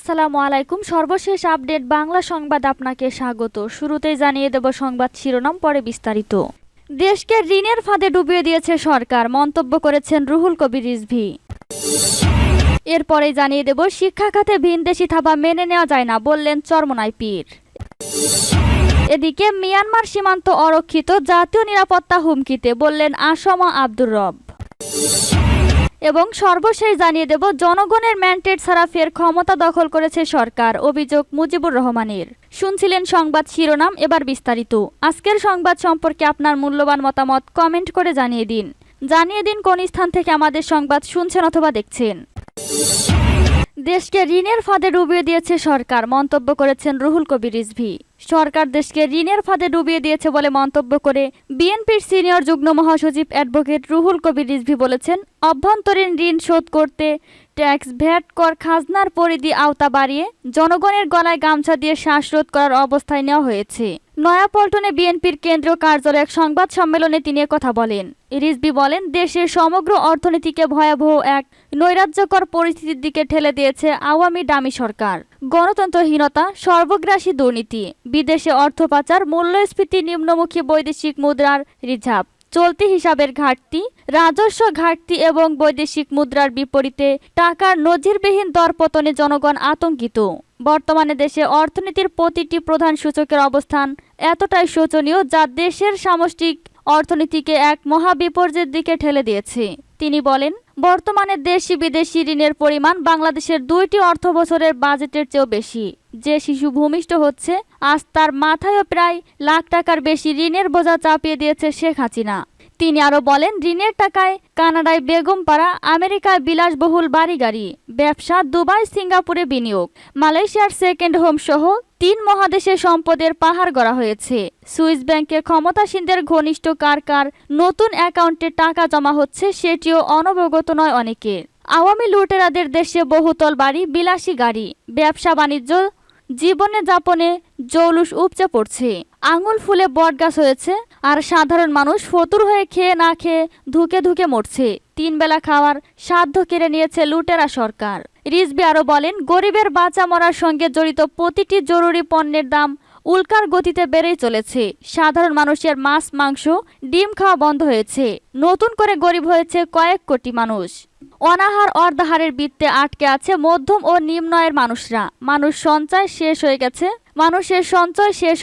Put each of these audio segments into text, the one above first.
আসসালামু আলাইকুম। সর্বশেষ আপডেট বাংলা সংবাদ আপনাকে স্বাগত। শুরুতেই জানিয়ে দেব সংবাদ শিরোনাম, পরে বিস্তারিত। দেশকে ঋণের ফাঁদে ডুবিয়ে দিয়েছে সরকার, মন্তব্য করেছেন রুহুল কবির রিজভী। এরপরে জানিয়ে দেব শিক্ষা খাতে ভিনদেশি থাবা মেনে নেওয়া যায় না, বললেন চরমোনাই পীর। এদিকে মিয়ানমার সীমান্ত অরক্ষিত, জাতীয় নিরাপত্তা হুমকিতে, বললেন আসমা আব্দুর রব। এবং সর্বশেষ জানিয়ে দেব জনগণের ম্যান্ডেট ছাড়া ফের ক্ষমতা দখল করেছে সরকার, অভিযোগ মুজিবুর রহমানের। শুনছিলেন সংবাদ শিরোনাম, এবার বিস্তারিত। আজকের সংবাদ সম্পর্কে আপনার মূল্যবান মতামত কমেন্ট করে জানিয়ে দিন কোন স্থান থেকে আমাদের সংবাদ শুনছেন অথবা দেখছেন। দেশকে ঋণের ফাঁদে ডুবিয়ে দিয়েছে সরকার, মন্তব্য করেছেন রুহুল কবির রিজভী। সরকার দেশকে ঋণের ফাঁদে ডুবিয়ে দিয়েছে বলে মন্তব্য করে বিএনপির সিনিয়র যুগ্ম মহাসচিব অ্যাডভোকেট রুহুল কবির রিজভী বলেছেন, অভ্যন্তরীণ ঋণ শোধ করতে ট্যাক্স, ভ্যাট, কর, খাজনার পরিধি আওতা বাড়িয়ে জনগণের গলায় গামছা দিয়ে শ্বাসরোধ করার অবস্থায় নেওয়া হয়েছে। নয়াপল্টনে বিএনপির কেন্দ্রীয় কার্যালয়ে এক সংবাদ সম্মেলনে তিনি কথা বলেন। রিজভী বলেন, দেশের সমগ্র অর্থনীতিকে ভয়াবহ এক নৈরাজ্যকর পরিস্থিতির দিকে ঠেলে দিয়েছে আওয়ামী ডামি সরকার। গণতন্ত্রহীনতা, সর্বগ্রাসী দুর্নীতি, বিদেশে অর্থ পাচার, মূল্যস্ফীতি, নিম্নমুখী বৈদেশিক মুদ্রার রিজার্ভ, চলতি হিসাবের ঘাটতি, রাজস্ব ঘাটতি এবং বৈদেশিক মুদ্রার বিপরীতে টাকার নজিরবিহীন দরপতনে জনগণ আতঙ্কিত। বর্তমানে দেশে অর্থনীতির প্রতিটি প্রধান সূচকের অবস্থান এতটাই শোচনীয় যা দেশের সামষ্টিক অর্থনীতিকে এক মহাবিপর্যয়ের দিকে ঠেলে দিয়েছে। তিনি বলেন, বর্তমানে দেশি বিদেশি ঋণের পরিমাণ বাংলাদেশের 2টি অর্থবছরের বাজেটের চেয়েও বেশি। যে শিশু ভূমিষ্ঠ হচ্ছে, আজ তার মাথায়ও প্রায় লাখ টাকার বেশি ঋণের বোঝা চাপিয়ে দিয়েছে শেখ হাসিনা। তিনি আরও বলেন, ঋণের টাকায় কানাডায় বেগমপাড়া, আমেরিকায় বিলাসবহুল বাড়ি-গাড়ি, ব্যবসা, দুবাই, সিঙ্গাপুরে বিনিয়োগ, মালয়েশিয়ার সেকেন্ড হোম সহ 3 মহাদেশে সম্পদের পাহাড় গড়া হয়েছে। সুইস ব্যাংকে ক্ষমতাসীনদের ঘনিষ্ঠ কার নতুন অ্যাকাউন্টে টাকা জমা হচ্ছে, সেটিও অনবগত নয় অনেকের। আওয়ামী লুটেরাদের দেশে বহুতল বাড়ি, বিলাসী গাড়ি, ব্যবসা বাণিজ্য, জীবনে যাপনে জৌলুস উপচে পড়ছে। আঙুল ফুলে বটগাছ হয়েছে, আর সাধারণ মানুষ ফতুর হয়ে খেয়ে না খেয়ে ধুকে ধুকে মরছে। 3 বেলা খাওয়ার সাধ্য কেড়ে নিয়েছে লুটেরা সরকার। রিজভী আরও বলেন, গরিবের বাঁচা মরার সঙ্গে জড়িত প্রতিটি জরুরি পণ্যের দাম উল্কার গতিতে বেড়েই চলেছে। সাধারণ মানুষের মাছ, মাংস, ডিম খাওয়া বন্ধ হয়েছে। নতুন করে গরিব হয়েছে কয়েক কোটি মানুষ। অনাহার অর্ধাহারের বৃত্তে আটকে আছে মধ্যম ও নিম্ন আয়ের মানুষরা। মানুষের সঞ্চয় শেষ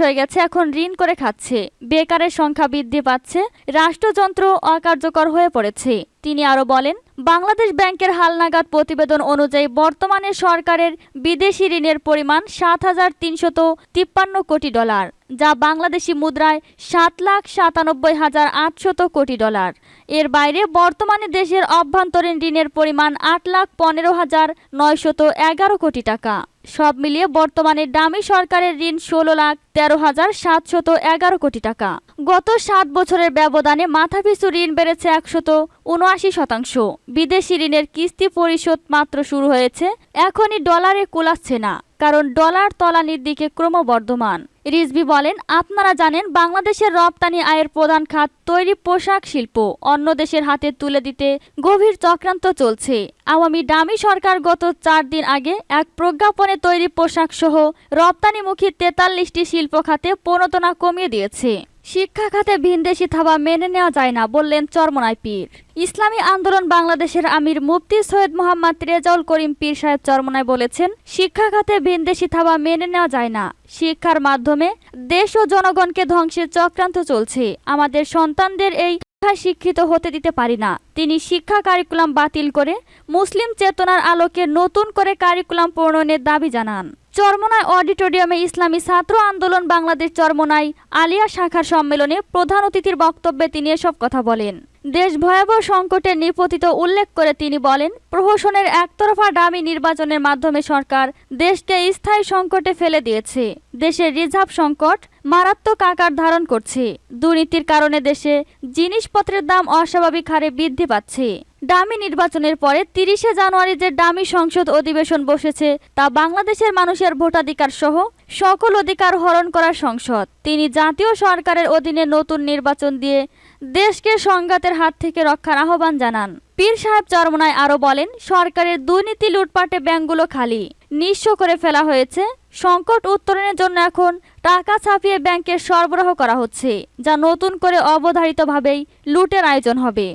হয়ে গেছে, এখন ঋণ করে খাচ্ছে। বেকারের সংখ্যা বৃদ্ধি পাচ্ছে, রাষ্ট্রযন্ত্র অকার্যকর হয়ে পড়েছে। তিনি আরও বলেন, বাংলাদেশ ব্যাংকের হালনাগাদ প্রতিবেদন অনুযায়ী বর্তমানে সরকারের বিদেশি ঋণের পরিমাণ 7,353 কোটি ডলার, যা বাংলাদেশি মুদ্রায় 7,97,800 কোটি ডলার। এর বাইরে বর্তমানে দেশের অভ্যন্তরীণ ঋণের পরিমাণ 8,15,911 কোটি টাকা। সব মিলিয়ে বর্তমানে ডামি সরকারের ঋণ 16,13,711 কোটি টাকা। গত 7 বছরের ব্যবধানে মাথাপিছু ঋণ বেড়েছে 179%। বিদেশি ঋণের কিস্তি পরিশোধ মাত্র শুরু হয়েছে, এখনই ডলারে কুলাচ্ছে না, কারণ ডলার তলানির দিকে ক্রমবর্ধমান। রিজভী বলেন, আপনারা জানেন বাংলাদেশের রপ্তানি আয়ের প্রধান খাত তৈরি পোশাক শিল্প অন্য দেশের হাতে তুলে দিতে গভীর চক্রান্ত চলছে। আওয়ামী ডামি সরকার গত 4 দিন আগে এক প্রজ্ঞাপনে তৈরি পোশাক সহ রপ্তানিমুখী 43টি শিল্প খাতে প্রণোদনা কমিয়ে দিয়েছে। শিক্ষা খাতে ভিনদেশি থাবা মেনে নেওয়া যায় না, বললেন চরমোনাই পীর। ইসলামী আন্দোলন বাংলাদেশের আমির মুফতি সৈয়দ মোহাম্মদ রেজাউল করিম পীর সাহেব চরমোনাই বলেছেন, শিক্ষা খাতে ভিনদেশি থাবা মেনে নেওয়া যায় না। শিক্ষার মাধ্যমে দেশ ও জনগণকে ধ্বংসের চক্রান্ত চলছে। আমাদের সন্তানদের এই শিক্ষিত হতে দিতে পারি না। তিনি শিক্ষা কারিকুলাম বাতিল করে মুসলিম চেতনার আলোকে নতুন করে কারিকুলাম প্রণয়নের দাবি জানান। চরমোনাই অডিটোরিয়ামে ইসলামী ছাত্র আন্দোলন বাংলাদেশ চরমোনাই আলিয়া শাখার সম্মেলনে প্রধান অতিথির বক্তব্যে তিনি এসব কথা বলেন। দেশ ভয়াবহ সংকটে নিপতিত উল্লেখ করে তিনি বলেন, প্রহসনের একতরফা ডামি নির্বাচনের মাধ্যমে সরকার দেশকে স্থায়ী সংকটে ফেলে দিয়েছে। দেশের রিজার্ভ সংকট মারাত্মক আকার ধারণ করছে। দুর্নীতির কারণে দেশে জিনিসপত্রের দাম অস্বাভাবিক হারে বৃদ্ধি পাচ্ছে। ডামি নির্বাচনের পরে 30শে জানুয়ারি যে ডামি সংসদ অধিবেশন বসেছে তা বাংলাদেশের মানুষের ভোটাধিকার সহ সকল অধিকার হরণ করার সংসদ। তিনি জাতীয় সরকারের অধীনে নতুন নির্বাচন দিয়ে দেশকে সংঘাতের হাত থেকে রক্ষার আহ্বান জানান। পীর সাহেব চরমনায় আরও বলেন, সরকারের দুর্নীতি লুটপাটে ব্যাংকগুলো খালি নিঃস্ব করে ফেলা হয়েছে। সংকট উত্তরণের জন্য এখন টাকা ছাপিয়ে ব্যাংকে সরবরাহ করা হচ্ছে, যা নতুন করে অবধারিতভাবেই লুটের আয়োজন হবে।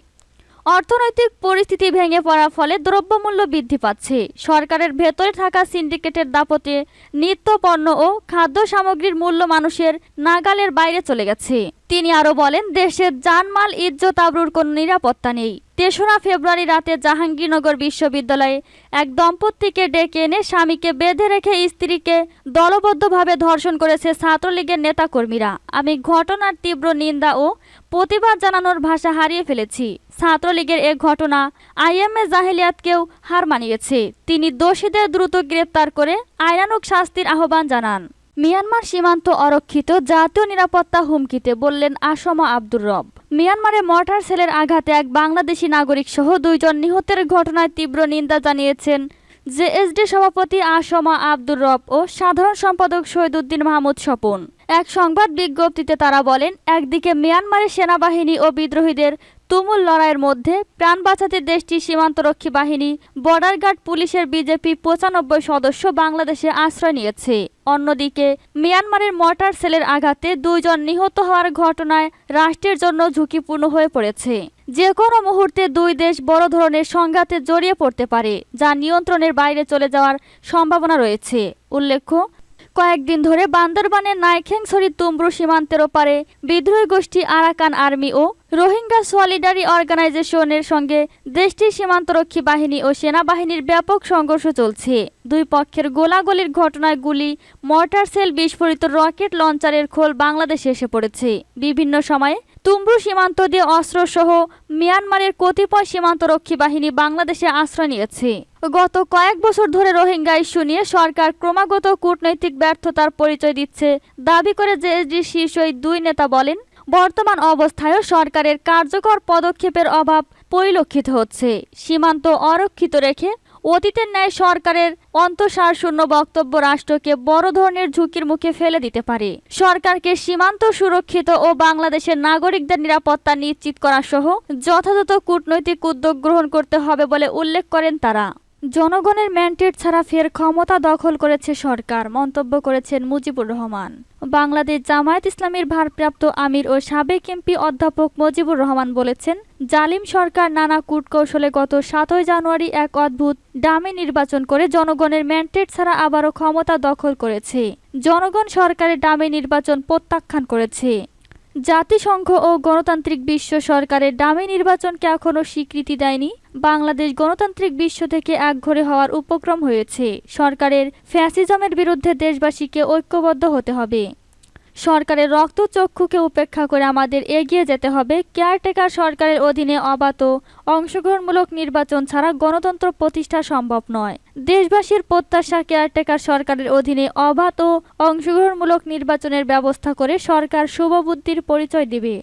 অর্থনৈতিক পরিস্থিতি ভেঙে পড়ার ফলে দ্রব্যমূল্য বৃদ্ধি পাচ্ছে। সরকারের ভেতরে থাকা সিন্ডিকেটের দাপটে নিত্য পণ্য ও খাদ্য সামগ্রীর মূল্য মানুষের নাগালের বাইরে চলে গেছে। তিনি আরও বলেন, দেশের জানমাল ইজ্জত আবরুর কোনো নিরাপত্তা নেই। ৩রা ফেব্রুয়ারি রাতে জাহাঙ্গীরনগর বিশ্ববিদ্যালয়ে এক দম্পতিকে ডেকে এনে স্বামীকে বেঁধে রেখে স্ত্রীকে দলবদ্ধভাবে ধর্ষণ করেছে ছাত্রলীগের নেতাকর্মীরা। আমি ঘটনার তীব্র নিন্দা ও প্রতিবাদ জানানোর ভাষা হারিয়ে ফেলেছি। ছাত্রলীগের এ ঘটনা আইএমএ জাহিলিয়াতকেও হার মানিয়েছে। তিনি দোষীদের দ্রুত গ্রেপ্তার করে আইনানুগ শাস্তির আহ্বান জানান। মিয়ানমার সীমান্ত অরক্ষিত, জাতীয় নিরাপত্তা হুমকিতে, বললেন আসমা আব্দুর রব। মিয়ানমারে মর্টার সেলের আঘাতে এক বাংলাদেশি নাগরিক সহ 2 জন নিহতের ঘটনায় তীব্র নিন্দা জানিয়েছেন জেএসডি সভাপতি আসমা আব্দুর রব ও সাধারণ সম্পাদক শহীদুদ্দিন মাহমুদ স্বপন। এক সংবাদ বিজ্ঞপ্তিতে তারা বলেন, একদিকে মিয়ানমারের সেনাবাহিনী ও বিদ্রোহীদের তুমুল লড়াইয়ের মধ্যে প্রাণ বাঁচাতে দেশটির সীমান্তরক্ষী বাহিনী, বর্ডার গার্ড, পুলিশের বিজেপি 95 সদস্য বাংলাদেশে আশ্রয় নিয়েছে। অন্যদিকে মিয়ানমারের মর্টার সেলের আঘাতে 2 জন নিহত হওয়ার ঘটনায় রাষ্ট্রের জন্য ঝুঁকিপূর্ণ হয়ে পড়েছে। যে কোনো মুহূর্তে 2 দেশ বড় ধরনের সংঘাতে জড়িয়ে পড়তে পারে, যা নিয়ন্ত্রণের বাইরে চলে যাওয়ার সম্ভাবনা রয়েছে। উল্লেখ্য, কয়েকদিন ধরে বান্দরবানের নাইখেংছড়ি তুমব্রু সীমান্তের ওপারে বিদ্রোহী গোষ্ঠী আরাকান আর্মি ও রোহিঙ্গা সলিডারি অর্গানাইজেশনের সঙ্গে দেশটির সীমান্তরক্ষী বাহিনী ও সেনাবাহিনীর ব্যাপক সংঘর্ষ চলছে। 2 পক্ষের গোলাগুলির ঘটনায় গুলি, মর্টার সেল, বিস্ফোরিত রকেট লঞ্চারের খোল বাংলাদেশে এসে পড়েছে। বিভিন্ন সময়ে তুমব্রু সীমান্ত দিয়ে অস্ত্রসহ মিয়ানমারের কতিপয় সীমান্তরক্ষী বাহিনী বাংলাদেশে আশ্রয় নিয়েছে। গত কয়েক বছর ধরে রোহিঙ্গা ইস্যু নিয়ে সরকার ক্রমাগত কূটনৈতিক ব্যর্থতার পরিচয় দিচ্ছে দাবি করে জেএসডির শীর্ষ এই 2 নেতা বলেন, বর্তমান অবস্থায়ও সরকারের কার্যকর পদক্ষেপের অভাব পরিলক্ষিত হচ্ছে। সীমান্ত অরক্ষিত রেখে অতীতের ন্যায় সরকারের অন্তঃসারশূন্য বক্তব্য রাষ্ট্রকে বড় ধরনের ঝুঁকির মুখে ফেলে দিতে পারে। সরকারকে সীমান্ত সুরক্ষিত ও বাংলাদেশের নাগরিকদের নিরাপত্তা নিশ্চিত করা সহ যথাযথ কূটনৈতিক উদ্যোগ গ্রহণ করতে হবে বলে উল্লেখ করেন তারা। জনগণের ম্যান্ডেট ছাড়া ফের ক্ষমতা দখল করেছে সরকার, মন্তব্য করেছেন মুজিবুর রহমান। বাংলাদেশ জামায়াত ইসলামীর ভারপ্রাপ্ত আমির ও সাবেক এমপি অধ্যাপক মুজিবুর রহমান বলেছেন, জালিম সরকার নানা কূটকৌশলে গত 7 জানুয়ারি এক অদ্ভুত ডামি নির্বাচন করে জনগণের ম্যান্ডেট ছাড়া আবারও ক্ষমতা দখল করেছে। জনগণ সরকারের ডামি নির্বাচন প্রত্যাখ্যান করেছে। জাতিসংঘ ও গণতান্ত্রিক বিশ্ব সরকারের ডামি নির্বাচনকে এখনও স্বীকৃতি দেয়নি। বাংলাদেশ গণতান্ত্রিক বিশ্ব থেকে একঘরে হওয়ার উপক্রম হয়েছে। সরকারের ফ্যাসিজমের বিরুদ্ধে দেশবাসীকে ঐক্যবদ্ধ হতে হবে। সরকারের রক্তচক্ষুকে উপেক্ষা করে আমাদের এগিয়ে যেতে হবে। কেয়ারটেকার সরকারের অধীনে অবাধ ও অংশগ্রহণমূলক নির্বাচন ছাড়া গণতন্ত্র প্রতিষ্ঠা সম্ভব নয়। দেশবাসীর প্রত্যাশা, কেয়ারটেকার সরকারের অধীনে অবাধ ও অংশগ্রহণমূলক নির্বাচনের ব্যবস্থা করে সরকার শুভবুদ্ধির পরিচয় দিবে।